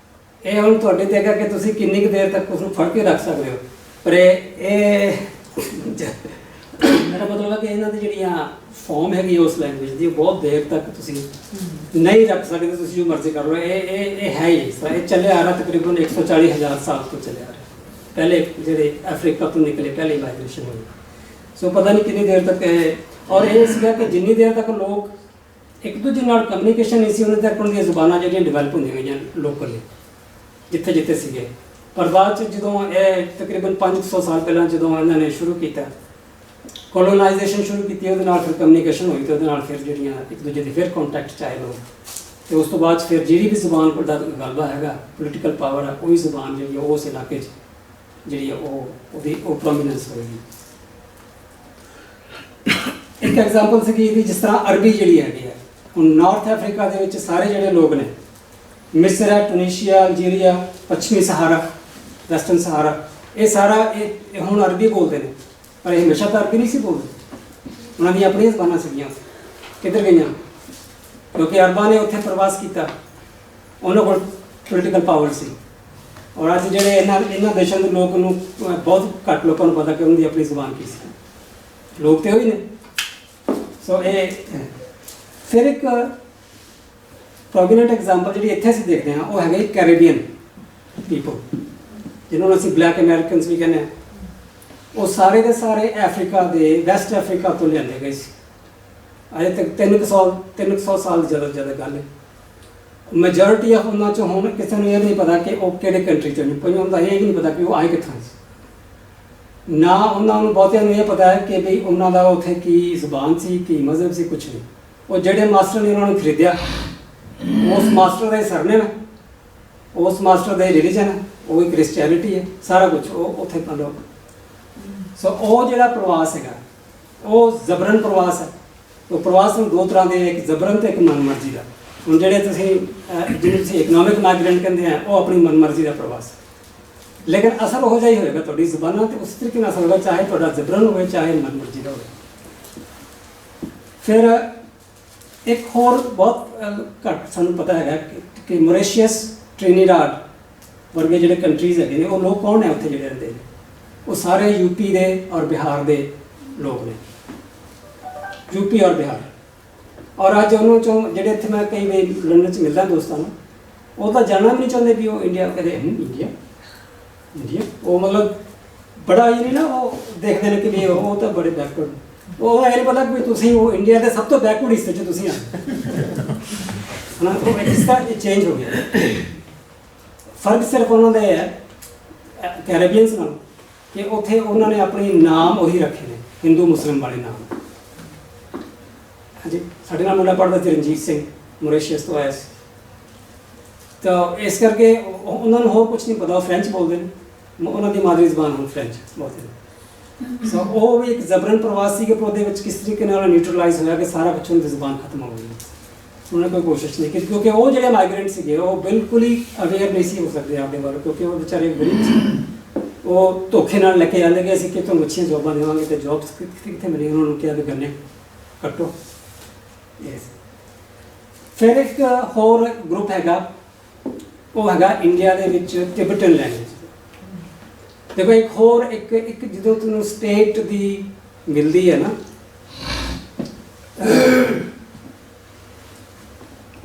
ਇਹ ਹੁਣ ਤੁਹਾਡੇ ਤੇ ਹੈਗਾ ਕਿ ਤੁਸੀਂ ਕਿੰਨੀ ਕੁ ਦੇਰ ਤੱਕ ਉਸਨੂੰ ਫੜ ਕੇ ਰੱਖ ਸਕਦੇ ਹੋ। ਪਰ ਇਹ ਮੇਰਾ ਮਤਲਬ ਹੈ ਕਿ ਇਹਨਾਂ ਦੀ ਜਿਹੜੀਆਂ ਫਾਰਮ ਹੈਗੀ ਉਸ ਲੈਂਗੁਏਜ ਦੀ ਬਹੁਤ ਦੇਰ ਤੱਕ ਤੁਸੀਂ ਨਹੀਂ ਰੱਖ ਸਕਦੇ, ਤੁਸੀਂ ਜੋ ਮਰਜ਼ੀ ਕਰ ਲਓ। ਇਹ ਹੈ ਹੀ ਇਸ ਤਰ੍ਹਾਂ, ਇਹ ਚੱਲਿਆ ਆ ਰਿਹਾ ਤਕਰੀਬਨ 140,000 ਸਾਲ ਤੋਂ ਚੱਲਿਆ ਆ ਰਿਹਾ। ਪਹਿਲੇ ਜਿਹੜੇ ਅਫਰੀਕਾ ਤੋਂ ਨਿਕਲੇ ਪਹਿਲੀ ਮਾਈਗ੍ਰੇਸ਼ਨ ਹੋਈ, ਸੋ ਪਤਾ ਨਹੀਂ ਕਿੰਨੀ ਦੇਰ ਤੱਕ ਔਰ ਇਹ ਸੀਗਾ ਕਿ ਜਿੰਨੀ ਦੇਰ ਤੱਕ ਲੋਕ ਇੱਕ ਦੂਜੇ ਨਾਲ ਕਮਿਊਨੀਕੇਸ਼ਨ ਨਹੀਂ ਸੀ, ਉਹਨਾਂ ਤੱਕ ਉਹਨਾਂ ਦੀਆਂ ਜ਼ੁਬਾਨਾਂ ਜਿਹੜੀਆਂ ਡਿਵੈਲਪ ਹੁੰਦੀਆਂ ਗਈਆਂ ਲੋਕਲੀ ਜਿੱਥੇ ਜਿੱਥੇ ਸੀਗੇ। ਪਰ ਬਾਅਦ 'ਚ ਜਦੋਂ ਇਹ ਤਕਰੀਬਨ 500 ਸਾਲ ਪਹਿਲਾਂ ਜਦੋਂ ਇਹਨਾਂ ਨੇ ਸ਼ੁਰੂ ਕੀਤਾ ਕੋਲੋਨਾਈਜੇਸ਼ਨ ਸ਼ੁਰੂ ਕੀਤੀ, ਉਹਦੇ ਨਾਲ ਫਿਰ ਕਮਿਊਨੀਕੇਸ਼ਨ ਹੋਈ ਤੇ ਉਹਦੇ ਨਾਲ ਫਿਰ ਜਿਹੜੀਆਂ ਇੱਕ ਦੂਜੇ ਦੇ ਫਿਰ ਕੰਟੈਕਟ 'ਚ ਆਏ ਲੋਕ, ਤੇ ਉਸ ਤੋਂ ਬਾਅਦ ਫਿਰ ਜਿਹੜੀ ਵੀ ਜ਼ੁਬਾਨ ਦਾ ਗਲਬਾ ਹੈਗਾ ਪੋਲੀਟੀਕਲ ਪਾਵਰ ਹੈ, ਉਹੀ ਜ਼ੁਬਾਨ ਜਿਹੜੀ ਉਹ ਉਸ ਇਲਾਕੇ 'ਚ ਜਿਹੜੀ ਉਹਦੀ ਪ੍ਰੋਮੀਨੈਂਸ ਹੋਏਗੀ। ਇੱਕ ਐਗਜ਼ਾਮਪਲ ਸੀਗੀ ਇਹਦੀ, ਜਿਸ ਤਰ੍ਹਾਂ ਅਰਬੀ ਜਿਹੜੀ ਹੈਗੀ ਹੈ, ਹੁਣ ਨਾਰਥ ਅਫਰੀਕਾ ਦੇ ਵਿੱਚ ਸਾਰੇ ਜਿਹੜੇ ਲੋਕ ਨੇ, ਮਿਸਰ ਹੈ, ਟੂਨੀਸ਼ੀਆ, ਅਲਜੀਰੀਆ, ਪੱਛਮੀ ਸਹਾਰਾ, ਵੈਸਟਰਨ ਸਹਾਰਾ, ਇਹ ਸਾਰਾ ਇਹ ਹੁਣ ਅਰਬੀ ਬੋਲਦੇ ਨੇ। ਪਰ ਇਹ ਹਮੇਸ਼ਾ ਤਾਂ ਅਰਬੀ ਨਹੀਂ ਸੀ ਬੋਲਦੇ, ਉਹਨਾਂ ਦੀਆਂ ਆਪਣੀਆਂ ਜ਼ਬਾਨਾਂ ਸੀਗੀਆਂ। ਕਿੱਧਰ ਗਈਆਂ? ਕਿਉਂਕਿ ਅਰਬਾਂ ਨੇ ਉੱਥੇ ਪ੍ਰਵਾਸ ਕੀਤਾ, ਉਹਨਾਂ ਕੋਲ ਪੋਲੀਟੀਕਲ ਪਾਵਰ ਸੀ। ਔਰ ਅੱਜ ਜਿਹੜੇ ਇਹਨਾਂ ਦੇਸ਼ਾਂ ਦੇ ਲੋਕ ਨੂੰ ਬਹੁਤ ਘੱਟ ਲੋਕਾਂ ਨੂੰ ਪਤਾ ਕਿ ਉਹਨਾਂ ਦੀ ਆਪਣੀ ਜ਼ੁਬਾਨ ਕੀ ਸੀ। ਲੋਕ ਤੇ ਉਹੀ ਨੇ। ਸੋ ਇਹ ਫਿਰ ਇੱਕ ਪ੍ਰੋਮੀਨੈਂਟ ਐਗਜ਼ਾਮਪਲ ਜਿਹੜੀ ਇੱਥੇ ਅਸੀਂ ਦੇਖਦੇ ਹਾਂ ਉਹ ਹੈਗੇ ਕੈਰੇਬੀਅਨ ਪੀਪਲ, ਜਿਹਨਾਂ ਨੂੰ ਅਸੀਂ ਬਲੈਕ ਅਮਰੀਕਨਸ ਵੀ ਕਹਿੰਦੇ ਹਾਂ। ਉਹ ਸਾਰੇ ਦੇ ਸਾਰੇ ਅਫਰੀਕਾ ਦੇ ਵੈਸਟ ਅਫਰੀਕਾ ਤੋਂ ਲਿਆਂਦੇ ਗਏ ਸੀ। ਅਜੇ ਤੱਕ 300 ਸਾਲ ਜ਼ਿਆਦਾ ਗੱਲ ਹੈ। ਮੈਜੋਰਿਟੀ ਆਫ ਉਹਨਾਂ 'ਚੋਂ ਹੁਣ ਕਿਸੇ ਨੂੰ ਇਹ ਨਹੀਂ ਪਤਾ ਕਿ ਉਹ ਕਿਹੜੇ ਕੰਟਰੀ 'ਚੋਂ ਨੇ, ਕੋਈ ਹੁੰਦਾ ਇਹ ਨਹੀਂ ਪਤਾ ਕਿ ਉਹ ਆਏ ਕਿੱਥੋਂ ਸੀ। ਨਾ ਉਹਨਾਂ ਨੂੰ ਬਹੁਤਿਆਂ ਨੂੰ ਇਹ ਪਤਾ ਹੈ ਕਿ ਵੀ ਉਹਨਾਂ ਦਾ ਉੱਥੇ ਕੀ ਜ਼ੁਬਾਨ ਸੀ, ਕੀ ਮਜ਼ਹਬ ਸੀ, ਕੁਛ ਨਹੀਂ। ਉਹ ਜਿਹੜੇ ਮਾਸਟਰ ਨੇ ਉਹਨਾਂ ਨੂੰ ਖਰੀਦਿਆ, ਉਸ ਮਾਸਟਰ ਦਾ ਹੀ ਸਰਨੇਮ ਹੈ, ਉਸ ਮਾਸਟਰ ਦਾ ਹੀ ਰਿਲੀਜਨ ਹੈ, ਉਹ ਹੀ ਕ੍ਰਿਸਚੈਨਿਟੀ ਹੈ, ਸਾਰਾ ਕੁਛ ਉਹ ਉੱਥੇ ਪੰਡੋ। ਸੋ ਉਹ ਜਿਹੜਾ ਪ੍ਰਵਾਸ ਹੈਗਾ ਉਹ ਜ਼ਬਰਨ ਪ੍ਰਵਾਸ ਹੈ। ਉਹ ਪ੍ਰਵਾਸ ਨੂੰ ਦੋ ਤਰ੍ਹਾਂ ਦੇ, ਇੱਕ ਜ਼ਬਰਨ ਤੇ ਇੱਕ ਮਨਮਰਜ਼ੀ ਦਾ। ਹੁਣ ਜਿਹੜੇ ਜਿਹਨੂੰ ਤੁਸੀਂ ਇਕਨੋਮਿਕ ਮਾਈਗ੍ਰੈਂਟ ਕਹਿੰਦੇ ਆ, ਉਹ ਆਪਣੀ ਮਨਮਰਜ਼ੀ ਦਾ ਪ੍ਰਵਾਸ ਹੈ। ਲੇਕਿਨ ਅਸਲ ਉਹ ਜਿਹਾ ਹੀ ਹੋਏਗਾ, ਤੁਹਾਡੀ ਜ਼ਬਾਨਾਂ ਤੇ ਉਸ ਤਰੀਕੇ ਨਾਲ ਅਸਰ ਹੋਵੇਗਾ, ਚਾਹੇ ਤੁਹਾਡਾ ਜ਼ਬਰਨ ਹੋਵੇ ਚਾਹੇ ਮਨਮਰਜ਼ੀ ਦਾ ਹੋਵੇ। ਫਿਰ ਇੱਕ ਹੋਰ ਬਹੁਤ ਘੱਟ ਸਾਨੂੰ ਪਤਾ ਹੈਗਾ ਕਿ ਮੋਰੀਸ਼ੀਅਸ, ਟ੍ਰਿਨੀਡਾਡ ਵਰਗੇ ਜਿਹੜੇ ਕੰਟਰੀਜ਼ ਹੈਗੇ ਨੇ, ਉਹ ਲੋਕ ਕੌਣ ਹੈ ਉੱਥੇ ਜਿਹੜੇ ਰਹਿੰਦੇ ਨੇ? ਉਹ ਸਾਰੇ ਯੂਪੀ ਦੇ ਔਰ ਬਿਹਾਰ ਦੇ ਲੋਕ ਨੇ, ਯੂਪੀ ਔਰ ਬਿਹਾਰ। ਔਰ ਅੱਜ ਉਹਨਾਂ 'ਚੋਂ ਜਿਹੜੇ ਇੱਥੇ ਮੈਂ ਕਈ ਵਾਰੀ ਲੰਡਨ 'ਚ ਮਿਲਦਾ ਦੋਸਤਾਂ ਨੂੰ, ਉਹ ਤਾਂ ਜਾਣਨਾ ਵੀ ਨਹੀਂ ਚਾਹੁੰਦੇ ਵੀ ਉਹ ਇੰਡੀਆ ਕਦੇ ਇੰਡੀਆ ਉਹ ਮਤਲਬ ਬੜਾ ਹੀ ਨਹੀਂ ਨਾ, ਉਹ ਦੇਖਦੇ ਨੇ ਕਿ ਵੀ ਉਹ ਤਾਂ ਬੜੇ ਬੈਕਵਰਡ, ਉਹ ਇਹ ਨਹੀਂ ਪਤਾ ਕਿ ਤੁਸੀਂ ਉਹ ਇੰਡੀਆ ਦੇ ਸਭ ਤੋਂ ਬੈਕਵਰਡ ਹਿੱਸੇ 'ਚ ਤੁਸੀਂ ਆ ਨਾ। ਉਹ ਇਸ ਤਰ੍ਹਾਂ ਇਹ ਚੇਂਜ ਹੋ ਗਿਆ। ਫਰਕ ਸਿਰਫ ਉਹਨਾਂ ਦਾ ਹੈ ਕੈਰੇਬੀਅਨਸ ਨਾਲ ਕਿ ਉੱਥੇ ਉਹਨਾਂ ਨੇ ਆਪਣੇ ਨਾਮ ਉਹੀ ਰੱਖੇ ਨੇ, ਹਿੰਦੂ ਮੁਸਲਿਮ ਵਾਲੇ ਨਾਮ। ਹਾਂਜੀ, ਸਾਡੇ ਨਾਲ ਮੁੰਡਾ ਪੜ੍ਹਦਾ ਸੀ ਰਣਜੀਤ ਸਿੰਘ, ਮੋਰੀਸ਼ੀਅਸ ਤੋਂ ਆਇਆ ਸੀ। ਤਾਂ ਇਸ ਕਰਕੇ ਉਹਨਾਂ ਨੂੰ ਹੋਰ ਕੁਛ ਨਹੀਂ ਪਤਾ, ਉਹ ਫਰੈਂਚ ਬੋਲਦੇ ਨੇ, ਉਹਨਾਂ ਦੀ ਮਾਦਰੀ ਜ਼ਬਾਨ ਹੁਣ ਫਰੈਂਚ ਬੋਲਦੇ ਨੇ। ਸੋ ਉਹ ਵੀ ਇੱਕ ਜ਼ਬਰਨ ਪ੍ਰਵਾਸ ਸੀ ਕਿ ਉਹਦੇ ਵਿੱਚ ਕਿਸ ਤਰੀਕੇ ਨਾਲ ਨਿਊਟਰਲਾਈਜ਼ ਹੋਇਆ ਕਿ ਸਾਰਾ ਪਿੱਛੋਂ ਦੀ ਜ਼ਬਾਨ ਖਤਮ ਹੋ ਗਈ। ਉਹਨਾਂ ਨੇ ਕੋਈ ਕੋਸ਼ਿਸ਼ ਨਹੀਂ ਕੀਤੀ, ਕਿਉਂਕਿ ਉਹ ਜਿਹੜੇ ਮਾਈਗ੍ਰੈਂਟ ਸੀਗੇ ਉਹ ਬਿਲਕੁਲ ਹੀ ਅਵੇਅਰ ਨਹੀਂ ਸੀ ਹੋ ਸਕਦੇ ਆਪਣੇ ਬਾਰੇ, ਕਿਉਂਕਿ ਉਹ ਵਿਚਾਰੇ ਗਰੀਬ ਸੀ। ਉਹ ਧੋਖੇ ਨਾਲ ਲੈ ਕੇ ਆਉਂਦੇ ਗਏ ਸੀ ਕਿ ਤੁਹਾਨੂੰ ਅੱਛੀਆਂ ਜੋਬਾਂ ਦੇਵਾਂਗੇ, ਤੇ ਜੋਬਸ ਕਿੱਥੇ ਮਿਲੀ? ਉਹਨਾਂ ਨੂੰ ਕਿਹਾ ਵੀ ਗੰਨੇ ਕੱਟੋ। ਫਿਰ ਇੱਕ ਹੋਰ ਗਰੁੱਪ ਹੈਗਾ, ਉਹ ਹੈਗਾ ਇੰਡੀਆ ਦੇ ਵਿੱਚ ਟਿਬਟਨ ਲੈਂਗੁਏਜ। ਦੇਖੋ ਇੱਕ ਹੋਰ ਇੱਕ ਜਦੋਂ ਤੁਹਾਨੂੰ ਸਟੇਟ ਦੀ ਮਿਲਦੀ ਹੈ ਨਾ,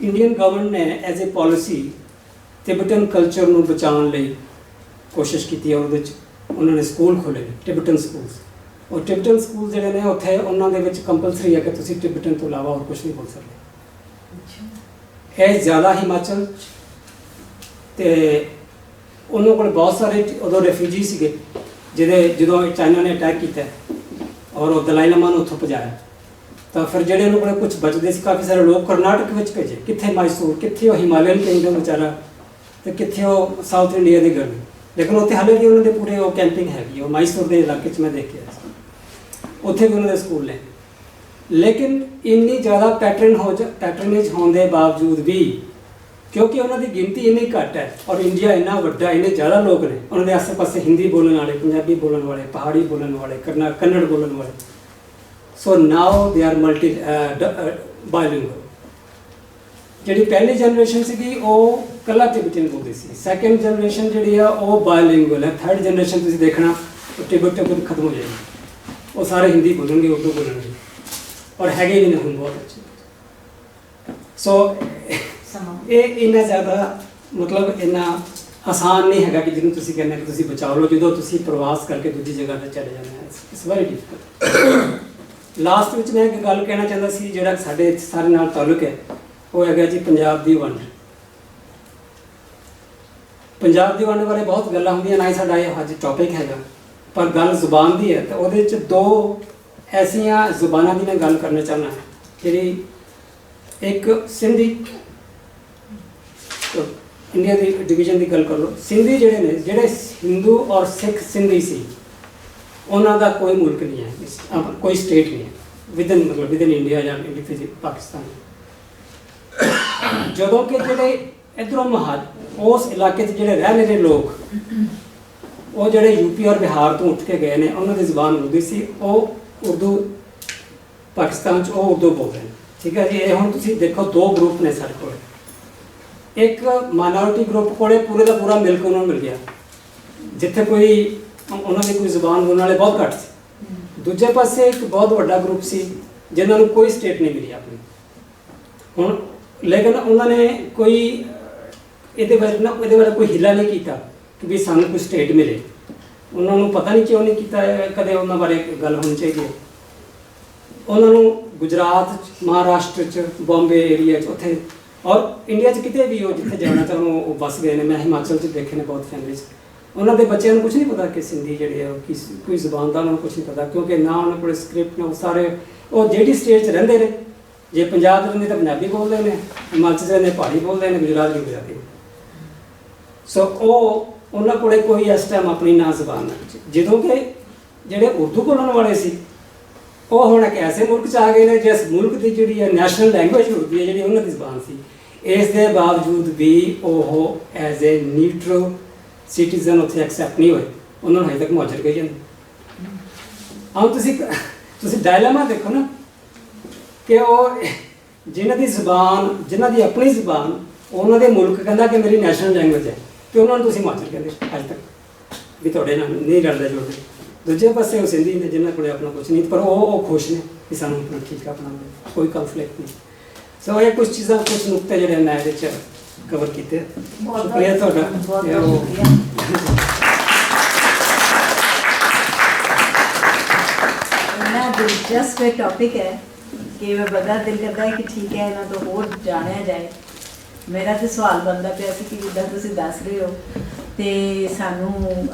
ਇੰਡੀਅਨ ਗਵਰਨਮੈਂਟ ਨੇ ਐਜ਼ ਅ ਪਾਲਿਸੀ ਟਿਬਟਨ ਕਲਚਰ ਨੂੰ ਬਚਾਉਣ ਲਈ ਕੋਸ਼ਿਸ਼ ਕੀਤੀ ਹੈ। ਉਹਦੇ ਵਿੱਚ ਉਹਨਾਂ ਨੇ ਸਕੂਲ ਖੋਲ੍ਹੇ ਨੇ, ਟਿਬਟਨ ਸਕੂਲਸ। ਉਹ ਟਿਬਟਨ ਸਕੂਲ ਜਿਹੜੇ ਨੇ ਉੱਥੇ ਉਹਨਾਂ ਦੇ ਵਿੱਚ ਕੰਪਲਸਰੀ ਹੈ ਕਿ ਤੁਸੀਂ ਟਿਬਟਨ ਤੋਂ ਇਲਾਵਾ ਹੋਰ ਕੁਝ ਨਹੀਂ ਬੋਲ ਸਕਦੇ। ਇਹ ਜ਼ਿਆਦਾ ਹਿਮਾਚਲ ਤੇ ਉਹਨਾਂ ਕੋਲ ਬਹੁਤ ਸਾਰੇ ਉਦੋਂ ਰੈਫਿਊਜੀ ਸੀਗੇ ਜਦੋਂ ਚਾਈਨਾ ਨੇ ਅਟੈਕ ਕੀਤਾ ਔਰ ਉਹ ਦਲਾਈ ਲਾਮਾ ਨੂੰ ਉੱਥੋਂ ਭਜਾਇਆ, ਤਾਂ ਫਿਰ ਜਿਹੜੇ ਉਹਨਾਂ ਕੋਲ ਕੁਝ ਬਚਦੇ ਸੀ, ਕਾਫੀ ਸਾਰੇ ਲੋਕ ਕਰਨਾਟਕ ਵਿੱਚ ਭੇਜੇ। ਕਿੱਥੇ ਮੈਸੂਰ, ਕਿੱਥੇ ਉਹ ਹਿਮਾਲਯਨ ਕਿੰਗਡਮ ਵਿਚਾਰਾ, ਤੇ ਕਿੱਥੇ ਉਹ ਸਾਊਥ ਇੰਡੀਆ ਦੀ ਗਰਮੀ। ਲੇਕਿਨ ਉੱਥੇ ਹਾਲੇ ਵੀ ਉਹਨਾਂ ਦੇ ਪੂਰੇ ਉਹ ਕੈਂਪਿੰਗ ਹੈਗੀ। ਉਹ ਮੈਸੂਰ ਦੇ ਇਲਾਕੇ 'ਚ ਮੈਂ ਦੇਖਿਆ, ਉੱਥੇ ਵੀ ਉਹਨਾਂ ਦੇ ਸਕੂਲ ਨੇ। ਲੇਕਿਨ ਇੰਨੀ ਜ਼ਿਆਦਾ ਪੈਟਰਨੇਜ ਹੋਣ ਦੇ ਬਾਵਜੂਦ ਵੀ, ਕਿਉਂਕਿ ਉਹਨਾਂ ਦੀ ਗਿਣਤੀ ਇੰਨੀ ਘੱਟ ਹੈ ਔਰ ਇੰਡੀਆ ਇੰਨਾ ਵੱਡਾ, ਇੰਨੇ ਜ਼ਿਆਦਾ ਲੋਕ ਨੇ, ਉਹਨਾਂ ਦੇ ਆਸ-ਪਾਸੇ ਹਿੰਦੀ ਬੋਲਣ ਵਾਲੇ, ਪੰਜਾਬੀ ਬੋਲਣ ਵਾਲੇ, ਪਹਾੜੀ ਬੋਲਣ ਵਾਲੇ, ਕੰਨੜ ਬੋਲਣ ਵਾਲੇ। ਸੋ ਨਾਓ ਦੇ ਆਰ ਮਲਟੀ ਬਾਇਲਿੰਗੁਅਲ। ਜਿਹੜੀ ਪਹਿਲੀ ਜਨਰੇਸ਼ਨ ਸੀਗੀ ਉਹ ਕੱਲਾ ਟਿਬਟਨ ਬੋਲਦੀ ਸੀ। ਸੈਕੰਡ ਜਨਰੇਸ਼ਨ ਜਿਹੜੀ ਆ ਉਹ ਬਾਇਲਿੰਗੁਅਲ ਹੈ। ਥਰਡ ਜਨਰੇਸ਼ਨ ਤੁਸੀਂ ਦੇਖਣਾ ਟਿਬਟ ਖਤਮ ਹੋ ਜਾਏਗੀ, ਉਹ ਸਾਰੇ ਹਿੰਦੀ ਬੋਲਣਗੇ, ਉਰਦੂ ਬੋਲਣਗੇ, ਔਰ ਹੈਗੇ ਵੀ ਨੇ ਹੁਣ ਬਹੁਤ ਅੱਛੇ। ਸੋ ਇਹ ਇੰਨਾ ਜ਼ਿਆਦਾ ਮਤਲਬ ਇੰਨਾ ਆਸਾਨ ਨਹੀਂ ਹੈਗਾ ਕਿ ਜਿਹਨੂੰ ਤੁਸੀਂ ਕਹਿੰਦੇ ਕਿ ਤੁਸੀਂ ਬਚਾ ਲਓ ਜਦੋਂ ਤੁਸੀਂ ਪ੍ਰਵਾਸ ਕਰਕੇ ਦੂਜੀ ਜਗ੍ਹਾ 'ਤੇ ਚਲੇ ਜਾਂਦੇ ਹੋ। It's very difficult. ਲਾਸਟ ਵਿੱਚ ਮੈਂ ਇੱਕ ਗੱਲ ਕਹਿਣਾ ਚਾਹੁੰਦਾ ਸੀ, ਜਿਹੜਾ ਸਾਡੇ ਸਾਰੇ ਨਾਲ ਤਾਲੁਕ ਹੈ, ਉਹ ਹੈਗਾ ਜੀ ਪੰਜਾਬ ਦੀ ਵੰਡ। ਪੰਜਾਬ ਦੀ ਵੰਡ ਬਾਰੇ ਬਹੁਤ ਗੱਲਾਂ ਹੁੰਦੀਆਂ, ਨਾ ਹੀ ਸਾਡਾ ਇਹ ਅੱਜ ਟੌਪਿਕ ਹੈਗਾ, ਪਰ ਗੱਲ ਜ਼ੁਬਾਨ ਦੀ ਹੈ। ਤਾਂ ਉਹਦੇ ਵਿੱਚ ਦੋ ਐਸੀਆਂ ਜ਼ੁਬਾਨਾਂ ਦੀ ਮੈਂ ਗੱਲ ਕਰਨਾ ਚਾਹੁੰਦਾ, ਜਿਹੜੀ ਇੱਕ ਸਿੰਧੀ, ਇੰਡੀਆ ਦੀ ਡਿਵੀਜ਼ਨ ਦੀ ਗੱਲ ਕਰ ਲਓ। ਸਿੰਧੀ ਜਿਹੜੇ ਨੇ, ਜਿਹੜੇ ਹਿੰਦੂ ਔਰ ਸਿੱਖ ਸਿੰਧੀ ਸੀ, ਉਹਨਾਂ ਦਾ ਕੋਈ ਮੁਲਕ ਨਹੀਂ ਹੈ, ਕੋਈ ਸਟੇਟ ਨਹੀਂ ਹੈ ਵਿਦਨ ਇੰਡੀਆ ਜਾਂ ਪਾਕਿਸਤਾਨ। ਜਦੋਂ ਕਿ ਜਿਹੜੇ ਇੱਧਰੋਂ ਉਸ ਇਲਾਕੇ 'ਚ ਜਿਹੜੇ ਰਹਿ ਰਹੇ ਨੇ ਲੋਕ, ਉਹ ਜਿਹੜੇ ਯੂਪੀ ਔਰ ਬਿਹਾਰ ਤੋਂ ਉੱਠ ਕੇ ਗਏ ਨੇ, ਉਹਨਾਂ ਦੀ ਜ਼ੁਬਾਨ ਉਰਦੂ ਸੀ। ਉਹ ਉਰਦੂ ਪਾਕਿਸਤਾਨ 'ਚ ਉਹ ਉਰਦੂ ਬੋਲਦੇ ਨੇ, ਠੀਕ ਹੈ ਜੀ। ਇਹ ਹੁਣ ਤੁਸੀਂ ਦੇਖੋ ਦੋ ਗਰੁੱਪ ਨੇ ਸਾਡੇ ਕੋਲ। ਇੱਕ ਮਾਈਨੋਰਿਟੀ ਗਰੁੱਪ ਕੋਲੇ ਪੂਰੇ ਦਾ ਪੂਰਾ ਮਿਲਕ ਉਹਨਾਂ ਨੂੰ ਮਿਲ ਗਿਆ, ਜਿੱਥੇ ਕੋਈ ਉਹਨਾਂ ਦੀ ਕੋਈ ਜ਼ੁਬਾਨ ਬੋਲਣ ਵਾਲੇ ਬਹੁਤ ਘੱਟ ਸੀ। ਦੂਜੇ ਪਾਸੇ ਇੱਕ ਬਹੁਤ ਵੱਡਾ ਗਰੁੱਪ ਸੀ ਜਿਨ੍ਹਾਂ ਨੂੰ ਕੋਈ ਸਟੇਟ ਨਹੀਂ ਮਿਲੀ ਆਪਣੀ। ਹੁਣ ਲੇਕਿਨ ਉਹਨਾਂ ਨੇ ਕੋਈ ਇਹਦੇ ਬਾਰੇ ਕੋਈ ਹਿੱਲਾ ਨਹੀਂ ਕੀਤਾ ਕਿ ਵੀ ਸਾਨੂੰ ਕੋਈ ਸਟੇਟ ਮਿਲੇ। ਉਹਨਾਂ ਨੂੰ ਪਤਾ ਨਹੀਂ ਕਿਉਂ ਨਹੀਂ ਕੀਤਾ, ਕਦੇ ਉਹਨਾਂ ਬਾਰੇ ਗੱਲ ਹੋਣੀ ਚਾਹੀਦੀ ਹੈ। ਉਹਨਾਂ ਨੂੰ ਗੁਜਰਾਤ 'ਚ, ਮਹਾਰਾਸ਼ਟਰ 'ਚ, ਬੰਬੇ ਏਰੀਆ 'ਚ, ਉੱਥੇ ਔਰ ਇੰਡੀਆ 'ਚ ਕਿਤੇ ਵੀ ਉਹ ਜਿੱਥੇ ਜਾਣਾ ਚਾਹੁੰਦੇ ਉਹ ਵੱਸ ਗਏ ਨੇ। ਮੈਂ ਹਿਮਾਚਲ 'ਚ ਦੇਖੇ ਨੇ ਬਹੁਤ ਫੈਮਿਲੀਜ਼, ਉਹਨਾਂ ਦੇ ਬੱਚਿਆਂ ਨੂੰ ਕੁਝ ਨਹੀਂ ਪਤਾ ਕਿ ਸਿੰਧੀ ਜਿਹੜੇ ਆ ਕੋਈ ਜ਼ੁਬਾਨ ਦਾ ਉਹਨਾਂ ਨੂੰ ਕੁਝ ਨਹੀਂ ਪਤਾ, ਕਿਉਂਕਿ ਨਾ ਉਹਨਾਂ ਕੋਲ ਸਕ੍ਰਿਪਟ, ਨਾ ਸਾਰੇ ਉਹ ਜਿਹੜੀ ਸਟੇਟ 'ਚ ਰਹਿੰਦੇ ਨੇ। ਜੇ ਪੰਜਾਬ 'ਚ ਰਹਿੰਦੇ ਤਾਂ ਪੰਜਾਬੀ ਬੋਲਦੇ ਨੇ, ਹਿਮਾਚਲ 'ਚ ਰਹਿੰਦੇ ਪਹਾੜੀ ਬੋਲਦੇ ਨੇ, ਗੁਜਰਾਤ 'ਚ ਗੁਜਰਾਤੀ। ਸੋ ਉਹਨਾਂ ਕੋਲੇ ਕੋਈ ਇਸ ਟਾਈਮ ਆਪਣੀ ਨਾ ਜ਼ੁਬਾਨ ਹੈ। ਜਦੋਂ ਕਿ ਜਿਹੜੇ ਉਰਦੂ ਬੋਲਣ ਵਾਲੇ ਸੀ ਉਹ ਹੁਣ ਇੱਕ ਐਸੇ ਮੁਲਕ 'ਚ ਆ ਗਏ ਨੇ ਜਿਸ ਮੁਲਕ ਦੀ ਜਿਹੜੀ ਹੈ ਨੈਸ਼ਨਲ ਲੈਂਗੁਏਜ ਉਰਦੂ ਹੈ, ਜਿਹੜੀ ਉਹਨਾਂ ਦੀ ਜ਼ੁਬਾਨ ਸੀ। ਇਸ ਦੇ ਬਾਵਜੂਦ ਵੀ ਉਹ ਐਜ਼ ਏ ਨਿਊਟਰਲ ਸਿਟੀਜ਼ਨ ਉੱਥੇ ਐਕਸੈਪਟ ਨਹੀਂ ਹੋਏ, ਉਹਨਾਂ ਨੂੰ ਹਜੇ ਤੱਕ ਮੁਹਾਜਰ ਕਹੀ ਜਾਂਦੇ। ਹੁਣ ਤੁਸੀਂ ਡਾਇਲੇਮਾ ਦੇਖੋ ਨਾ ਕਿ ਉਹ ਜਿਨ੍ਹਾਂ ਦੀ ਜ਼ੁਬਾਨ, ਜਿਨ੍ਹਾਂ ਦੀ ਆਪਣੀ ਜ਼ੁਬਾਨ, ਉਹਨਾਂ ਦੇ ਮੁਲਕ ਕਹਿੰਦਾ ਕਿ ਮੇਰੀ ਨੈਸ਼ਨਲ ਲੈਂਗੁਏਜ ਹੈ, ਤੇ ਉਹਨਾਂ ਨੂੰ ਤੁਸੀਂ ਮੁਹਾਜਰ ਕਹਿੰਦੇ ਅੱਜ ਤੱਕ ਵੀ ਤੁਹਾਡੇ ਨਾਲ ਨਹੀਂ ਰਲਦੇ ਜੁੜਦੇ। ਦੂਜੇ ਪਾਸੇ ਉਹ ਸਿੰਧੀ ਨੇ ਜਿਨ੍ਹਾਂ ਕੋਲ ਆਪਣਾ ਕੁਛ ਨਹੀਂ, ਪਰ ਉਹ ਖੁਸ਼ ਨੇ ਕਿ ਸਾਨੂੰ ਆਪਣਾ ਠੀਕ ਆਪਣਾ ਕੋਈ ਕੰਫਲਿਕਟ ਨਹੀਂ। ਸੋ ਇਹ ਕੁਝ ਚੀਜ਼ਾਂ, ਕੁਝ ਨੁਕਤੇ ਜਿਹੜੇ ਮੈਂ ਇਹਦੇ 'ਚ ਕਵਰ ਕੀਤੇ। ਸ਼ੁਕਰੀਆ ਤੁਹਾਡਾ। ਇੰਨਾ ਦਿਲਚਸਪ ਟੌਪਿਕ ਹੈ ਕਿ ਮੈਂ ਬੜਾ ਦਿਲ ਕਰਦਾ ਹੈ ਕਿ ਠੀਕ ਹੈ ਇਹਨਾਂ ਤੋਂ ਹੋਰ ਜਾਣਿਆ ਜਾਏ। ਮੇਰਾ ਤਾਂ ਸਵਾਲ ਬਣਦਾ ਪਿਆ ਸੀ ਕਿ ਜਿੱਦਾਂ ਤੁਸੀਂ ਦੱਸ ਰਹੇ ਹੋ, ਤੇ ਸਾਨੂੰ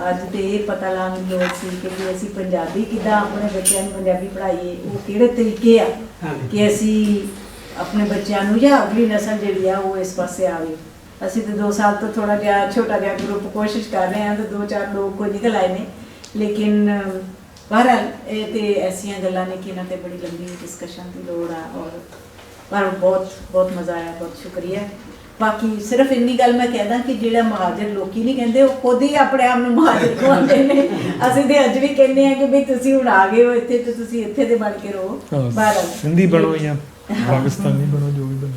ਅੱਜ ਤੇ ਇਹ ਪਤਾ ਲਾਉਣ ਦੀ ਲੋੜ ਸੀ ਕਿ ਅਸੀਂ ਪੰਜਾਬੀ ਕਿੱਦਾਂ ਆਪਣੇ ਬੱਚਿਆਂ ਨੂੰ ਪੰਜਾਬੀ ਪੜ੍ਹਾਈਏ, ਉਹ ਕਿਹੜੇ ਤਰੀਕੇ ਆ ਕਿ ਅਸੀਂ ਆਪਣੇ ਬੱਚਿਆਂ ਨੂੰ ਜਾਂ ਅਗਲੀ ਨਸਲ ਜਿਹੜੀ ਆ ਉਹ ਇਸ ਪਾਸੇ ਆਵੇ। ਅਸੀਂ ਤਾਂ 2 ਸਾਲ ਤੋਂ ਥੋੜਾ ਜਿਹਾ ਛੋਟਾ ਜਿਹਾ ਗਰੁੱਪ ਕੋਸ਼ਿਸ਼ ਕਰ ਰਹੇ ਹਾਂ, ਤੇ 2-4 ਲੋਕ ਕੋਈ ਨਿਕਲ ਆਏ ਨੇ। ਲੇਕਿਨ ਬਹਰਹਾਲ ਇਹ ਤੇ ਐਸੀਆਂ ਗੱਲਾਂ ਨੇ ਕਿ ਇਹਨਾਂ ਤੇ ਬੜੀ ਲੰਬੀ ਡਿਸਕਸ਼ਨ ਦੀ ਲੋੜ ਆ। ਔਰ ਪਰ ਬਹੁਤ ਮਜ਼ਾ ਆਇਆ, ਬਹੁਤ ਸ਼ੁਕਰੀਆ। ਬਾਕੀ ਸਿਰਫ ਇੰਨੀ ਗੱਲ ਮੈਂ ਕਹਿਦਾ ਕਿ ਜਿਹੜਾ ਮਹਾਜਰ ਲੋਕੀ ਨਹੀਂ ਕਹਿੰਦੇ, ਉਹ ਖੁਦ ਹੀ ਆਪਣੇ ਆਪ ਨੂੰ ਮਹਾਜਰ ਕਹਿੰਦੇ ਨੇ। ਅਸੀਂ ਤੇ ਅੱਜ ਵੀ ਕਹਿੰਦੇ ਆ ਕਿ ਵੀ ਤੁਸੀਂ ਹੁਣ ਆ ਗਏ ਹੋ ਇੱਥੇ, ਤੇ ਤੁਸੀਂ ਇੱਥੇ ਦੇ ਬਣ ਕੇ ਰਹੋ। ਬਹਰਹਾਲ ਸਿੰਧੀ ਬਣੋ ਜਾਂ ਪਾਕਿਸਤਾਨੀ ਬਣੋ, ਜੋ ਵੀ ਬਣੋ।